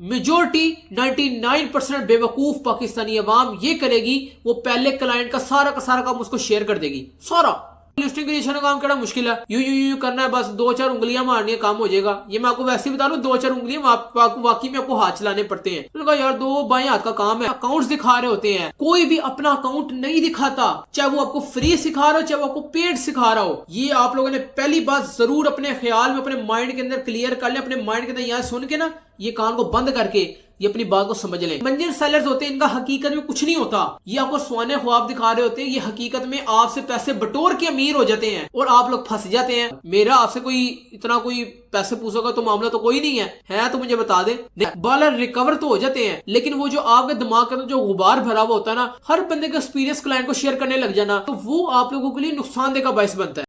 Majority 99% बेवकूफ पाकिस्तानी अवाम ये करेगी, वो पहले क्लाइंट का सारा काम उसको शेयर कर देगी। सारा लिस्टिंग क्रिएशन का काम करना मुश्किल है, यू करना है, बस 2-4 उंगलियां मारनी है, काम हो जाएगा। ये मैं आपको वैसे ही बता दूं, 2-4 उंगलियां वाकई में आपको हाथ चलाने पड़ते हैं। तो कहा यार 2 बाएं हाथ का काम है। अकाउंट्स दिखा रहे होते हैं, कोई भी अपना अकाउंट नहीं दिखाता, चाहे वो आपको फ्री सिखा रहा हो चाहे वो आपको पेड सिखा रहा हो। ये आप लोगों ने पहली बात जरूर अपने ख्याल में, अपने माइंड के अंदर क्लियर कर ले, अपने माइंड के अंदर यहाँ सुन के ना, ये कान को बंद करके ये अपनी बात को समझ लें। मंजिल सेलर्स होते हैं, इनका हकीकत में कुछ नहीं होता, ये आपको सुहाने ख्वाब दिखा रहे होते हैं। ये हकीकत में आपसे पैसे बटोर के अमीर हो जाते हैं और आप लोग फंस जाते हैं। मेरा आपसे कोई इतना कोई पैसे पूछोगा तो मामला तो कोई नहीं है तो मुझे बता दे। बालर रिकवर तो हो जाते हैं, लेकिन वो जो आपके दिमाग के अंदर जो गुबार भरा हुआ होता है ना, हर बंदे का एक्सपीरियंस क्लाइंट को शेयर करने लग जाना, तो वो आप लोगों के लिए नुकसानदेह का बायस बनता है।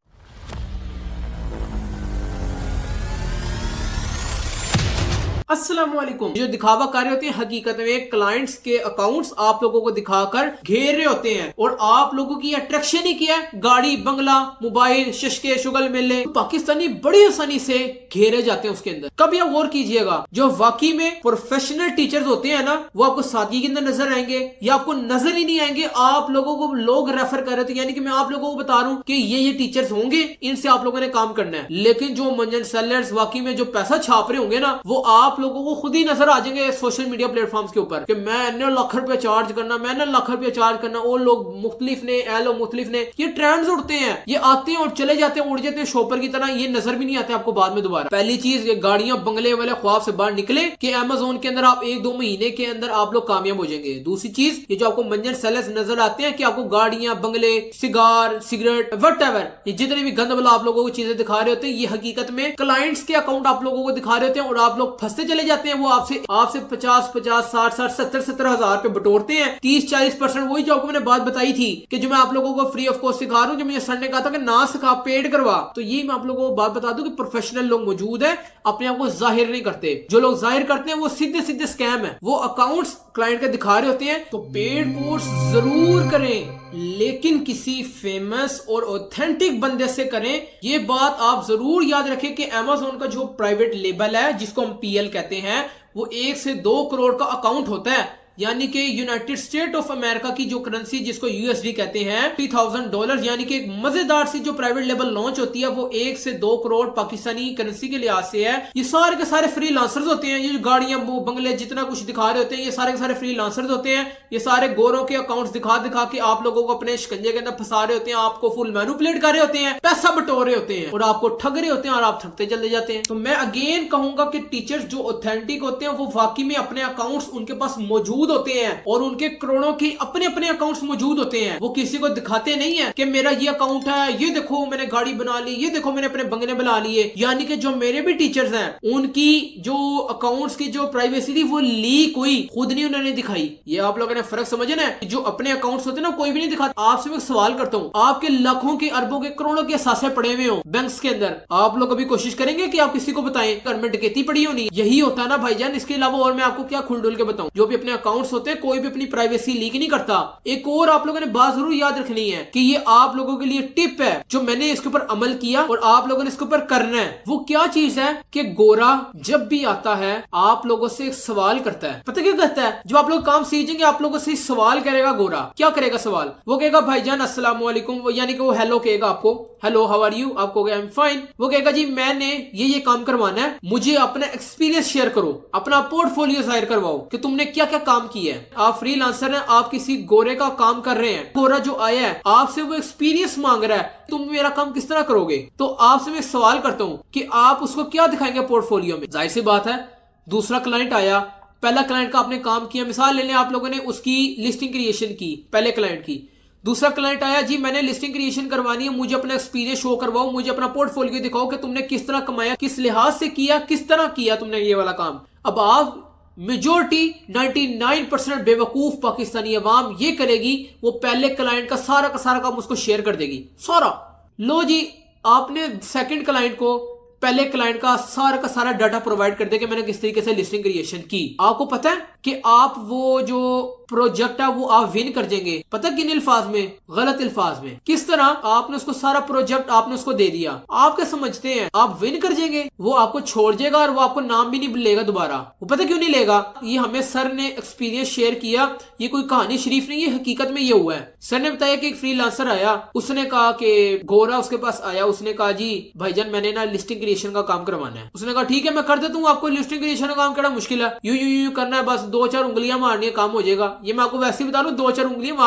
अस्सलामुअलैकुम। जो दिखावा कर रहे होते हैं, हकीकत में क्लाइंट्स के अकाउंट्स आप लोगों को दिखाकर घेर रहे होते हैं और आप लोगों की अट्रैक्शन ही क्या है, गाड़ी, बंगला, मोबाइल, शशके, शुगल मेले। पाकिस्तानी बड़ी आसानी से घेरे जाते हैं उसके अंदर। कभी आप गौर कीजिएगा, जो वाकई में प्रोफेशनल टीचर्स होते हैं ना, वो आपको सादगी के अंदर नजर आएंगे या आपको नजर ही नहीं आएंगे। आप लोगों को लोग रेफर कर रहे थे, यानी कि मैं आप लोगों को बता रहा हूं कि ये टीचर्स होंगे, इनसे आप लोगों ने काम करना है। लेकिन जो मंजन सेलर्स वाकई में जो पैसा छाप रहे होंगे ना, वो आप लोगों को खुद ही नजर आ जाएंगे सोशल मीडिया प्लेटफॉर्म्स के ऊपर कि मैंने लाख रुपया चार्ज करना, मैंने लाख रुपया चार्ज करना। वो लोग मुख्तलिफ ने, एलो मुख्तलिफ ने, ये ट्रेंड्स उड़ते हैं, ये आते हैं और चले जाते हैं, उड़ जाते हैं शॉपर की तरह। ये नजर भी नहीं आते आपको बाद में दोबारा। पहली चीज, ये गाड़ियां बंगले वाले ख्वाब से बाहर निकले कि अमेज़न के अंदर आप 1-2 महीने के अंदर आप लोग कामयाब हो जाएंगे। दूसरी चीज, ये जो आपको मंजन सेलर्स नजर आते हैं कि आपको गाड़ियां, बंगले, सिगार, सिगरेट, व्हाटएवर, ये जितने भी गंद वाला आप लोगों को चीजें दिखा रहे होते हैं, ये हकीकत में क्लाइंट्स के अकाउंट आप लोगों को दिखा रहे होते हैं और आप लोग फंसते चले जाते हैं। वो आपसे 50, 60, 70 हजार पे बटोरते हैं। 30-40% वही जो आपको मैंने बात बताई थी कि जो मैं आप लोगों को फ्री ऑफ कॉस्ट सिखा रहा हूं, जो मुझे सर ने कहा था कि ना सिखा, पेड करवा। तो ये मैं आप लोगों को बात बता दूं कि प्रोफेशनल लोग मौजूद है, अपने आप को जाहिर नहीं करते। जो लोग जाहिर करते हैं वो सीधे स्कैम है, वो अकाउंट्स क्लाइंट के दिखा रहे होते हैं। तो पेड कोर्स जरूर करें, लेकिन किसी फेमस और ऑथेंटिक बंदे से करें। ये बात आप जरूर याद रखें कि अमेज़न का जो प्राइवेट लेबल है, जिसको हम पीएल कहते हैं, वो 1 से 2 करोड़ का अकाउंट होता है। यानी कि यूनाइटेड स्टेट ऑफ अमेरिका की जो करेंसी, जिसको यूएसडी कहते हैं, $3000, यानी कि एक मजेदार सी जो प्राइवेट लेवल लॉन्च होती है, वो 1 से 2 करोड़ पाकिस्तानी करेंसी के लिहाज से है। ये सारे के सारे फ्री लांसर्स होते हैं। ये जो गाड़ियां, बंगले, जितना कुछ दिखा रहे होते हैं, ये सारे के सारे फ्री लांसर्स होते हैं। ये सारे गोरों के अकाउंट्स दिखा के आप लोगों को अपने शिकंजे के अंदर फंसा रहे होते हैं, आपको फुल मैनिपुलेट कर रहे होते हैं, पैसा बटोर रहे होते हैं और आपको ठग रहे होते हैं और आप ठगते चले जाते हैं। तो मैं अगेन कहूंगा कि टीचर्स जो ऑथेंटिक होते हैं, वो वाकई में अपने अकाउंट्स उनके पास मौजूद होते हैं और उनके करोड़ों के अपने अकाउंट्स मौजूद होते हैं। वो किसी को दिखाते नहीं है कि मेरा ये अकाउंट है, ये देखो मैंने गाड़ी बना ली, ये देखो मैंने अपने बंगले बना लिए। यानी कि जो मेरे भी टीचर्स हैं, उनकी जो अकाउंट्स की जो प्राइवेसी थी, वो लीक हुई, खुद नहीं उन्होंने दिखाई। ये आप लोगों ने फर्क समझना है। जो अपने अकाउंट्स होते हैं ना, कोई भी नहीं दिखाता। आपसे मैं सवाल करता हूँ, आपके लाखों के, अरबों के, करोड़ों के असासे पड़े हुए हो बैंक्स के अंदर, आप लोग कभी कोशिश करेंगे कि आप किसी को बताएं घर में डकैती पड़ी होनी? यही होता है ना भाईजान। इसके अलावा और मैं आपको क्या खुलडुल के बताऊं? जो भी अपने अकाउंट्स होते हैं, कोई भी अपनी प्राइवेसी लीक नहीं करता। एक और आप लोगों ने बात जरूर याद रखनी है कि ये आप लोगों के लिए टिप है, जो मैंने इसके ऊपर अमल किया और आप लोगों ने इसके ऊपर करना है। वो क्या चीज है कि गोरा जब भी आता है, आप लोगों से एक सवाल करता है। पता क्या कहता है? जब आप लोग काम सीखेंगे, आप लोगों से सवाल करेगा गोरा। क्या करेगा सवाल? वो कहेगा भाईजान अस्सलाम वालेकुम, यानी कि वो हेलो कहेगा आपको, हेलो हाउ आर यू, आपको आई एम फाइन। वो कहेगा जी मैंने ये काम करवाना है, मुझे अपना एक्सपीरियंस शेयर करो, अपना पोर्टफोलियो जाहिर करवाओ कि तुमने क्या क्या काम किया है। आप फ्रीलांसर हैं, आप किसी गोरे का काम कर रहे हैं, गोरा जो आया है आपसे वो एक्सपीरियंस मांग रहा है, तुम मेरा काम किस तरह करोगे? तो आपसे मैं सवाल करता हूं कि आप उसको क्या दिखाएंगे पोर्टफोलियो में? जाहिर सी बात है, दूसरा क्लाइंट आया, पहला क्लाइंट का आपने काम किया, मिसाल ले लें आप लोगों ने उसकी लिस्टिंग क्रिएशन की, पहले क्लाइंट की। दूसरा क्लाइंट आया, जी मैंने लिस्टिंग क्रिएशन करवानी है, मुझे अपना एक्सपीरियंस शो करवाओ, मुझे अपना पोर्टफोलियो दिखाओ कि तुमने किस तरह कमाया, किस लिहाज से किया, किस तरह किया तुमने ये वाला काम। अब आप मेजोरिटी 99% बेवकूफ पाकिस्तानी अवाम ये करेगी, वो पहले क्लाइंट का सारा काम उसको शेयर कर देगी। सारा लो जी, आपने सेकंड क्लाइंट को पहले क्लाइंट का सारा डाटा प्रोवाइड कर दे कि मैंने किस तरीके से लिस्टिंग क्रिएशन की। आपको पता है कि आप वो जो प्रोजेक्ट है वो आप विन कर देंगे। पता किन अल्फाज में? गलत अल्फाज में। किस तरह? आपने उसको सारा प्रोजेक्ट आपने उसको दे दिया, आप क्या समझते हैं आप विन कर जाएंगे? वो आपको छोड़ जाएगा और वो आपको नाम भी नहीं लेगा दोबारा। वो पता क्यों नहीं लेगा? ये हमें सर ने एक्सपीरियंस शेयर किया, ये कोई कहानी शरीफ नहीं है, हकीकत में ये हुआ है। सर ने बताया कि एक फ्रीलांसर आया, उसने कहा कि गोरा उसके पास आया, उसने कहा जी भाईजान मैंने ना लिस्टिंग क्रिएशन का काम करवाना है। उसने कहा ठीक है मैं कर देता हूँ आपको, लिस्टिंग क्रिएशन का काम करना मुश्किल है, यू करना है, बस 2-4 उंगलियां मारनी है काम हो जाएगा। ये मैं आपको वैसे ही बता रहा हूँ, 2-4 उंगलियां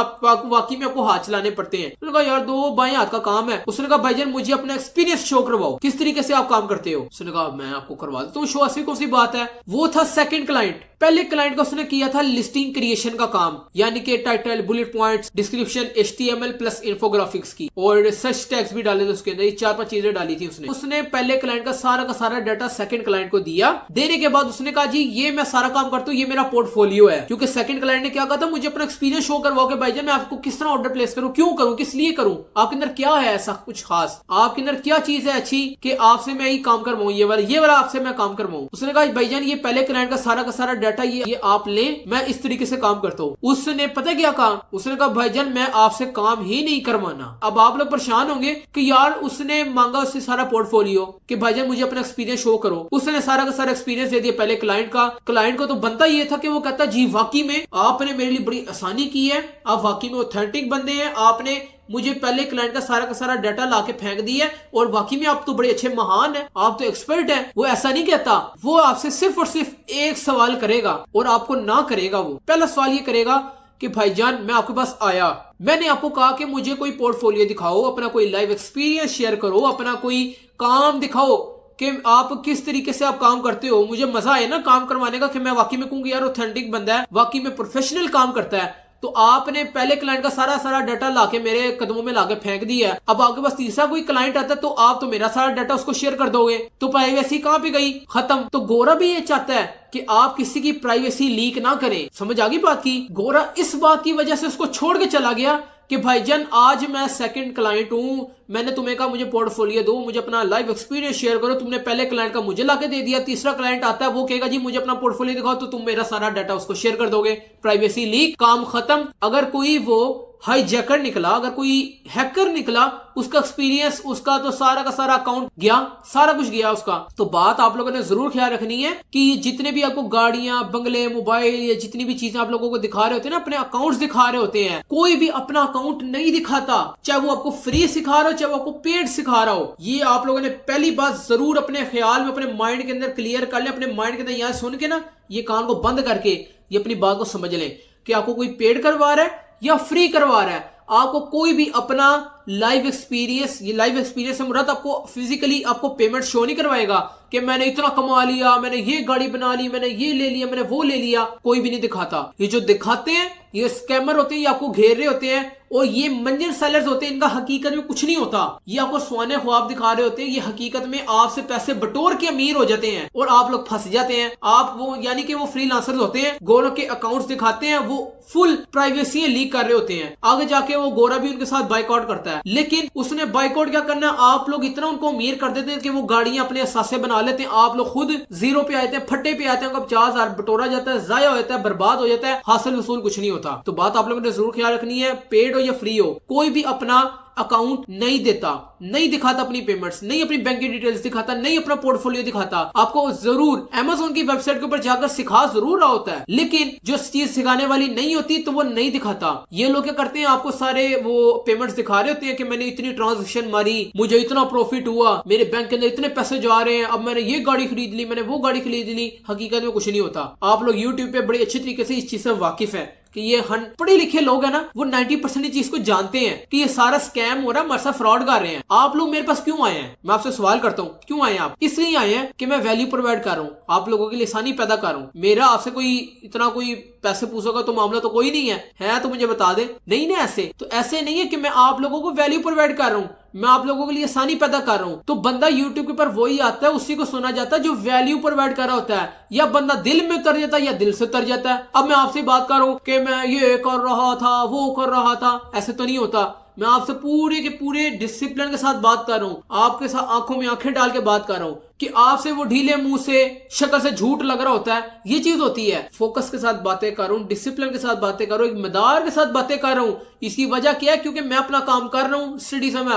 वाकई में आपको हाथ चलाने पड़ते हैं। उसने कहा यार 2 बाएं हाथ का काम है। उसने कहा भाईजान मुझे अपना एक्सपीरियंस शो करवाओ, किस तरीके से आप काम करते हो। उसने कहा मैं आपको करवा देता हूँ शो, ऐसी कौन सी बात है। वो था सेकंड क्लाइंट। पहले क्लाइंट का उसने किया था लिस्टिंग क्रिएशन का काम, यानी कि title, bullet points, description, HTML plus infographics की, और सर्च टैग्स भी डाले थे उसके अंदर, 4-5 चीजें डाली थी उसने पहले क्लाइंट का सारा डाटा सेकंड क्लाइंट को दिया। देने के बाद उसने कहा जी ये मैं सारा काम करता हूँ, ये मेरा पोर्टफोलियो है। क्योंकि सेकंड क्लाइंट ने क्या कहा था, मुझे अपना एक्सपीरियंस शो करवाओ कि भाईजान मैं आपको किस तरह ऑर्डर प्लेस करूँ, क्यों करूँ, किस लिए करूँ, आपके अंदर क्या है ऐसा कुछ खास, आपके अंदर क्या चीज है अच्छी कि आपसे मैं ये काम करवाऊँ, ये वाला आपसे मैं काम करवाऊँ। उसने कहा भाईजान ये पहले क्लाइंट का सारा डाटा ये आप ले, मैं इस तरीके से काम करता हूँ। उसने पता क्या कहा? उसने कहा भाईजान मैं आपसे काम ही नहीं करवाना। अब आप लोग परेशान होंगे कि यार उसने मांगा उससे सारा पोर्टफोलियो कि भाईजान मुझे अपना एक्सपीरियंस शो करो। उसने सारा का सारा एक्सपीरियंस दे दिया पहले क्लाइंट का। क्लाइंट को तो बनता ये था कि वो कहता जी वाकई में आपने मेरे लिए बड़ी आसानी की है, आप वाकई में ऑथेंटिक बंदे हैं, आपने मुझे पहले क्लाइंट का सारा डाटा लाके फेंक दिया और वाकई में आप तो बड़े अच्छे महान हैं, आप तो एक्सपर्ट हैं। वो ऐसा नहीं कहता, वो आपसे सिर्फ और सिर्फ एक सवाल करेगा और आपको ना करेगा। वो पहला सवाल ये करेगा कि भाईजान मैं आपके पास आया, मैंने आपको कहा कि मुझे कोई पोर्टफोलियो दिखाओ, अपना कोई लाइव एक्सपीरियंस शेयर करो, अपना कोई काम दिखाओ कि आप किस तरीके से आप काम करते हो, मुझे मजा आए ना काम करवाने का कि मैं वाकई में कहूंगी यार ऑथेंटिक बंदा है, वाकई में प्रोफेशनल काम करता है। तो आपने पहले क्लाइंट का सारा डाटा लाके मेरे कदमों में लाके फेंक दिया है। अब आपके पास तीसरा कोई क्लाइंट आता है तो आप तो मेरा सारा डाटा उसको शेयर कर दोगे, तो प्राइवेसी कहां पे गई? खत्म। तो गोरा भी ये चाहता है कि आप किसी की प्राइवेसी लीक ना करें। समझ आ गई बात की? गोरा इस बात की वजह से उसको छोड़ के चला गया कि भाईजान आज मैं सेकंड क्लाइंट हूं, मैंने तुम्हें कहा मुझे पोर्टफोलियो दो, मुझे अपना लाइव एक्सपीरियंस शेयर करो, तुमने पहले क्लाइंट का मुझे लाके दे दिया। तीसरा क्लाइंट आता है वो कहेगा जी मुझे अपना पोर्टफोलियो दिखाओ, तो तुम मेरा सारा डाटा उसको शेयर कर दोगे, प्राइवेसी लीक, काम खत्म। अगर कोई वो हाईजैकर निकला, अगर कोई हैकर निकला, उसका एक्सपीरियंस, उसका तो सारा का सारा अकाउंट गया, सारा कुछ गया उसका। तो बात आप लोगों ने जरूर ख्याल रखनी है कि जितने भी आपको गाड़ियां, बंगले, मोबाइल या जितनी भी चीजें आप लोगों को दिखा रहे होते हैं ना, अपने अकाउंट्स दिखा रहे होते हैं, कोई भी अपना अकाउंट नहीं दिखाता, चाहे वो आपको फ्री सिखा रहा हो चाहे वो आपको पेड सिखा रहा हो। ये आप लोगों ने पहली बात जरूर अपने ख्याल में, अपने माइंड के अंदर क्लियर कर ले, अपने माइंड के अंदर यहाँ सुन के ना ये कान को बंद करके ये अपनी बात को समझ लें कि आपको कोई पेड करवा रहा है या फ्री करवा रहा है। आपको कोई भी अपना लाइव एक्सपीरियंस, ये लाइव एक्सपीरियंस से मुराद आपको फिजिकली आपको पेमेंट शो नहीं करवाएगा कि मैंने इतना कमा लिया, मैंने ये गाड़ी बना ली, मैंने ये ले लिया, मैंने वो ले लिया, कोई भी नहीं दिखाता। ये जो दिखाते हैं ये स्कैमर होते हैं, ये आपको घेर रहे होते हैं और ये मंजर सेलर्स होते हैं, इनका हकीकत में कुछ नहीं होता। ये आपको सुहाने ख्वाब दिखा रहे होते हैं, ये हकीकत में आपसे पैसे बटोर के अमीर हो जाते हैं और आप लोग फंस जाते हैं। आप वो यानी कि वो फ्रीलांसर्स होते हैं, गोरों के अकाउंट्स दिखाते हैं, वो फुल प्राइवेसी लीक कर रहे होते हैं। आगे जाके वो गोरा भी उनके साथ बाइकआउट करता है, लेकिन उसने बाइकआउट क्या करना है, आप लोग इतना उनको अमीर कर देते हैं कि वो गाड़ियां अपने असासे बना लेते हैं, आप लोग खुद जीरो पे आते हैं, फट्टे पे आते हैं, 50,000 बटोरा जाता है, जाया हो जाता है, बर्बाद हो जाता है, हासिल वसूल कुछ नहीं होता। तो बात आप लोगों ने जरूर ख्याल रखनी है, पेड हो या फ्री हो, कोई भी अपना अकाउंट नहीं देता, नहीं दिखाता अपनी पेमेंट्स, नहीं अपनी बैंक की डिटेल्स दिखाता, नहीं अपना पोर्टफोलियो दिखाता। आपको जरूर अमेज़न की वेबसाइट के ऊपर जाकर सिखा जरूर रहा होता है, लेकिन जो चीज सिखाने वाली नहीं होती तो वो नहीं दिखाता। ये लोग क्या करते हैं, आपको सारे वो पेमेंट्स दिखा रहे होते हैं कि मैंने इतनी ट्रांजेक्शन मारी, मुझे इतना प्रॉफिट हुआ, मेरे बैंक के अंदर इतने पैसे जा रहे हैं, अब मैंने ये गाड़ी खरीद ली, मैंने वो गाड़ी खरीद ली। हकीकत में कुछ नहीं होता। आप लोग यूट्यूब पे बड़े अच्छे तरीके से इस चीज से वाकिफ है कि ये पढ़े लिखे लोग हैं ना, वो 90% चीज को जानते हैं कि ये सारा स्कैम हो रहा है, हमारे साथ फ्रॉड कर रहे हैं। आप लोग मेरे पास क्यों आए हैं? मैं आपसे सवाल करता हूँ, क्यों आए हैं आप? इसलिए आए हैं कि मैं वैल्यू प्रोवाइड कर रहा हूँ, आप लोगों के लिए आसानी पैदा कर रहा हूँ। मेरा आपसे कोई इतना कोई पैसे पूछोगा तो मामला तो कोई नहीं है तो मुझे बता दे। नहीं ना, ऐसे नहीं है कि मैं आप लोगों को वैल्यू प्रोवाइड कर रहा हूँ, मैं आप लोगों के लिए आसानी पैदा कर रहा हूं। तो बंदा यूट्यूब के ऊपर वही आता है, उसी को सुना जाता है जो वैल्यू प्रोवाइड कर रहा होता है, या बंदा दिल में उतर जाता है या दिल से उतर जाता है। अब मैं आपसे बात कर रहा हूं कि मैं ये कर रहा था, वो कर रहा था, ऐसे तो नहीं होता। मैं आपसे पूरे के पूरे डिसिप्लिन के साथ बात कर रहा हूँ, आपके साथ आंखों में आंखें डाल के बात कर रहा हूँ। कि आपसे वो ढीले मुंह से शक्ल से झूठ लग रहा होता है, ये चीज होती है। फोकस के साथ बातें कर रहा हूँ, डिसिप्लिन के साथ बातें कर रहा हूँ, एक मदार के साथ बातें कर रहा हूँ। इसकी वजह क्या है? क्योंकि मैं अपना काम कर रहा हूँ, स्टडी से मैं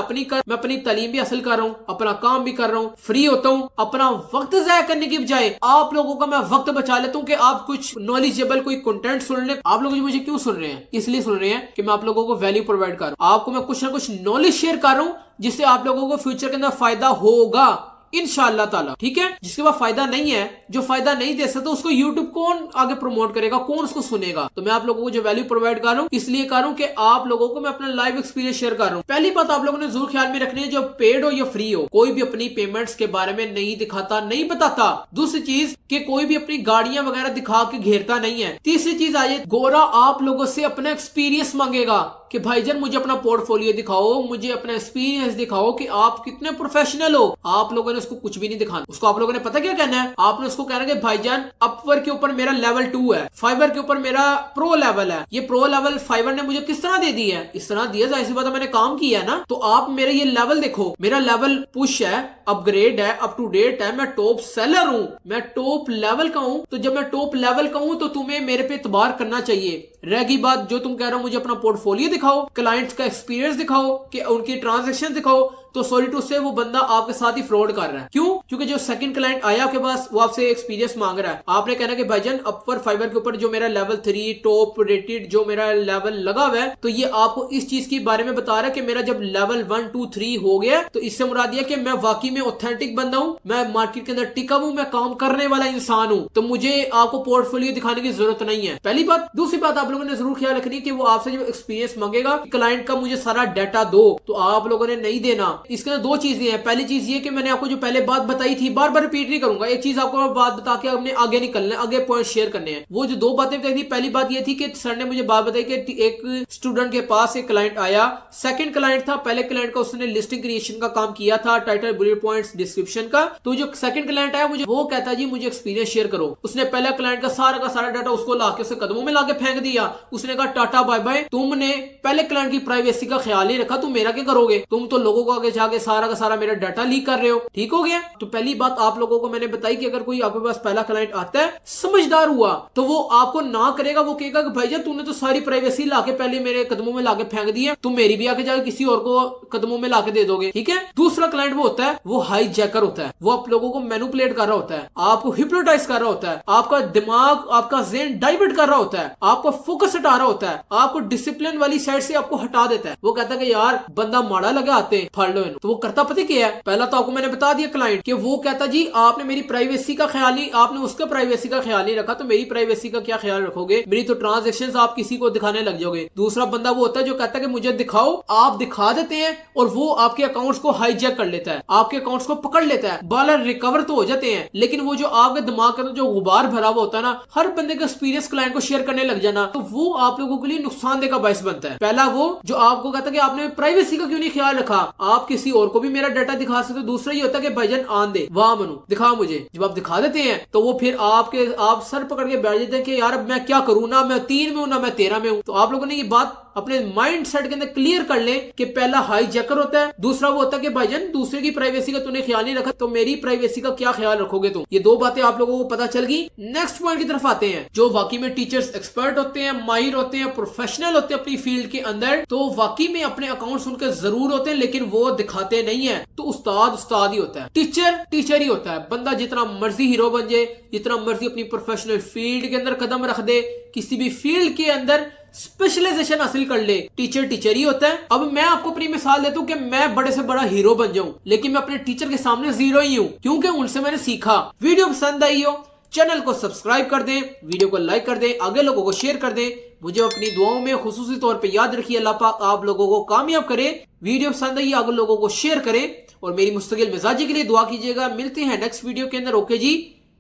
अपनी तालीम भी हासिल कर रहा हूँ, अपना काम भी कर रहा हूँ, फ्री होता हूँ। अपना वक्त जाया करने की बजाय आप लोगों का मैं वक्त बचा लेता हूँ कि आप कुछ नॉलेजेबल कोई कंटेंट सुन ले। आप लोग मुझे क्यों सुन रहे हैं? इसलिए सुन रहे हैं कि मैं आप लोगों को वैल्यू प्रोवाइड कर रहा हूँ, आपको मैं कुछ ना कुछ नॉलेज शेयर कर रहा हूँ जिससे आप लोगों को फ्यूचर के अंदर फायदा होगा इंशाअल्लाह ताला। ठीक है, जिसके बाद फायदा नहीं है, जो फायदा नहीं दे सकता, उसको यूट्यूब कौन आगे प्रमोट करेगा, कौन उसको सुनेगा? तो मैं आप लोगों को जो वैल्यू प्रोवाइड कर रहा हूँ इसलिए कर रहा हूँ कि आप लोगों को मैं अपना लाइव एक्सपीरियंस शेयर कर रहा हूँ। पहली बात आप लोगों ने जरूर ख्याल में रखनी है, जो पेड हो या फ्री हो, कोई भी अपनी पेमेंट्स के बारे में नहीं दिखाता, नहीं बताता। दूसरी चीज कि कोई भी अपनी गाड़ियां वगैरह दिखा के घेरता नहीं है। तीसरी चीज आइए, गोरा आप लोगों से अपना एक्सपीरियंस मांगेगा कि भाईजान मुझे अपना पोर्टफोलियो दिखाओ, मुझे अपना एक्सपीरियंस दिखाओ कि आप कितने प्रोफेशनल हो। आप लोगों ने उसको कुछ भी नहीं दिखाना, उसको आप लोगों ने पता क्या कहना है? आपने उसको कहना है कि भाईजान अपवर्क के ऊपर मेरा लेवल 2 है, फाइवर के ऊपर मेरा प्रो लेवल है। ये प्रो लेवल फाइवर ने मुझे किस तरह दे दी है? इस तरह दिया, जाहिर सी बात है मैंने काम किया है ना। तो आप मेरे ये लेवल देखो, मेरा लेवल पुश है, अपग्रेड है, अप टू डेट है, मैं टॉप सेलर हूं, मैं टॉप लेवल का हूं। तो जब मैं टॉप लेवल का हूं तो तुम्हें मेरे पे इतबार करना चाहिए। रहेगी बात जो तुम कह रहे हो मुझे अपना पोर्टफोलियो दिखाओ, क्लाइंट्स का एक्सपीरियंस दिखाओ, कि उनकी ट्रांजैक्शन दिखाओ, तो सॉरी टू से वो बंदा आपके साथ ही फ्रॉड कर रहा है। क्यों? क्योंकि जो सेकंड क्लाइंट आया आपके पास वो आपसे एक्सपीरियंस मांग रहा है। आपने कहना कि भाईजान अपवर्क फाइवर के ऊपर जो मेरा लेवल 3 टॉप रेटेड जो मेरा लेवल लगा हुआ है, तो ये आपको इस चीज के बारे में बता रहा है कि मेरा जब लेवल 1 2 3 हो गया तो इससे मुराद ये कि मैं वाकई में ऑथेंटिक बंदा हूं, मैं मार्केट के अंदर टिका हूं, मैं काम करने वाला इंसान हूं। तो मुझे आपको पोर्टफोलियो दिखाने की जरूरत नहीं है, पहली बात। दूसरी बात आप लोगों ने जरूर ख्याल रखनी कि वो आपसे जो एक्सपीरियंस मांगेगा क्लाइंट का मुझे सारा डाटा दो, तो आप लोगों ने नहीं देना। इसके अंदर दो चीजें हैं। पहली चीज ये कि मैंने आपको जो पहले बात बताई थी, बार बार रिपीट नहीं करूंगा, एक चीज आपको बात बता के अपने आगे निकलना है, आगे पॉइंट शेयर करने हैं। वो जो दो बातें बताई थी, पहली बात ये थी कि सर ने मुझे बात बताई कि एक स्टूडेंट के पास एक क्लाइंट आया, सेकंड क्लाइंट था, पहले क्लाइंट का उसने लिस्टिंग क्रिएशन का काम किया था, टाइटल, बुलेट पॉइंट्स, डिस्क्रिप्शन का। तो जो सेकंड क्लाइंट आया मुझे वो कहता जी मुझे एक्सपीरियंस शेयर करो। उसने पहला क्लाइंट का सारा डाटा उसको लाके उसके कदमों में लाके फेंक दिया। उसने कहा टाटा बाय बाय, तुमने पहले क्लाइंट की प्राइवेसी का ख्याल नहीं रखा, तुम मेरा क्या करोगे? तुम तो लोगों को आगे जाके सारा का सारा मेरा डाटा लीक कर रहे हो। ठीक हो गया? तो पहली बात आप लोगों को मैंने बताई कि अगर कोई आपके पास पहला क्लाइंट आता है, समझदार हुआ, तो वो आपको ना करेगा, वो कहेगा कि भाईजान तूने तो सारी प्राइवेसी लाके पहले मेरे कदमों में लाके फेंक दी है, तुम मेरी भी आके जाके किसी और को कदमों में लाके दे दोगे। ठीक है? दूसरा क्लाइंट वो होता है, वो हाईजैकर होता है, वो आप लोगों को मैनिपुलेट कर रहा होता है, आपको हिप्नोटाइज कर रहा होता है, आपका दिमाग, आपका ज़हन डाइवर्ट कर रहा होता है, आपको फोकस हटा रहा होता है, आपको डिसिप्लिन वाली साइड से आपको हटा देता है। वो कहता है कि यार बंदा माड़ा लगा आते फाड़ लो। तो वो करता पता क्या है? पहला तो आपको मैंने बता दिया क्लाइंट कि वो कहता जी आपने मेरी प्राइवेसी का ख्याल नहीं, आपने उसका प्राइवेसी का ख्याल नहीं रखा, तो मेरी प्राइवेसी का क्या ख्याल रखोगे? मेरी तो ट्रांजैक्शंस आप किसी को दिखाने लग जाओगे। दूसरा बंदा वो होता है जो कहता है कि मुझे दिखाओ, आप दिखा देते हैं और वो आपके अकाउंट्स को हाईजैक कर लेता है, आपके अकाउंट्स को पकड़ लेता है। बालर रिकवर तो हो जाते हैं, लेकिन वो जो आपके दिमाग के अंदर जो गुबार भरा हुआ होता है ना, हर बंदे का एक्सपीरियंस क्लाइंट को शेयर करने लग जाना, तो वो आप लोगों के लिए नुकसानदेह का बायस बनता है। पहला वो जो आपको कहता है कि आपने प्राइवेसी का क्यों नहीं ख्याल रखा, आप किसी और को भी मेरा डाटा दिखा सकते हो। दूसरा ये होता है कि भाईजान आन दे, वाह मनु दिखा मुझे। जब आप दिखा देते हैं तो वो फिर आप सर पकड़ के बैठ जाते हैं कि यार अब मैं क्या करूं, ना मैं 3 में हूं ना मैं 13 में हूं। तो आप लोगों ने ये बात अपने माइंड सेट के अंदर क्लियर कर ले कि पहला हाईजैकर होता है, दूसरा वो होता है कि भाईजान दूसरे की प्राइवेसी का तूने ख्याल नहीं रखा, तो मेरी प्राइवेसी का क्या ख्याल रखोगे तुम? ये दो बातें आप लोगों को पता चल गई। नेक्स्ट पॉइंट की तरफ आते हैं। जो वाकई में टीचर्स एक्सपर्ट होते हैं, माहिर होते हैं, प्रोफेशनल होते हैं अपनी फील्ड के अंदर, तो वाकई में अपने अकाउंट्स उनके जरूर होते हैं, लेकिन वो दिखाते नहीं है। तो उस्ताद ही होता है, टीचर ही होता है। बंदा जितना मर्जी हीरो बन जाए, जितना मर्जी अपनी प्रोफेशनल फील्ड के अंदर कदम रख दे, किसी भी फील्ड के अंदर स्पेशलाइजेशन हासिल कर ले, टीचर ही होता है। अब मैं आपको अपनी मिसाल देता हूँ कि मैं बड़े से बड़ा हीरो बन जाऊं, लेकिन मैं अपने टीचर के सामने जीरो ही हूँ, क्योंकि उनसे मैंने सीखा। वीडियो पसंद आई हो, चैनल को सब्सक्राइब कर दें, वीडियो को लाइक कर दें, आगे लोगों को शेयर कर दें। मुझे अपनी दुआओं में खुसूसी तौर पे याद रखिए। अल्लाह पाक आप लोगों को कामयाब करे। वीडियो पसंद आई आगे लोगों को शेयर करें और मेरी मुस्तकिल मिजाजी के लिए दुआ कीजिएगा। मिलते हैं नेक्स्ट वीडियो के अंदर। ओके जी,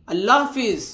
अल्लाह हाफिज।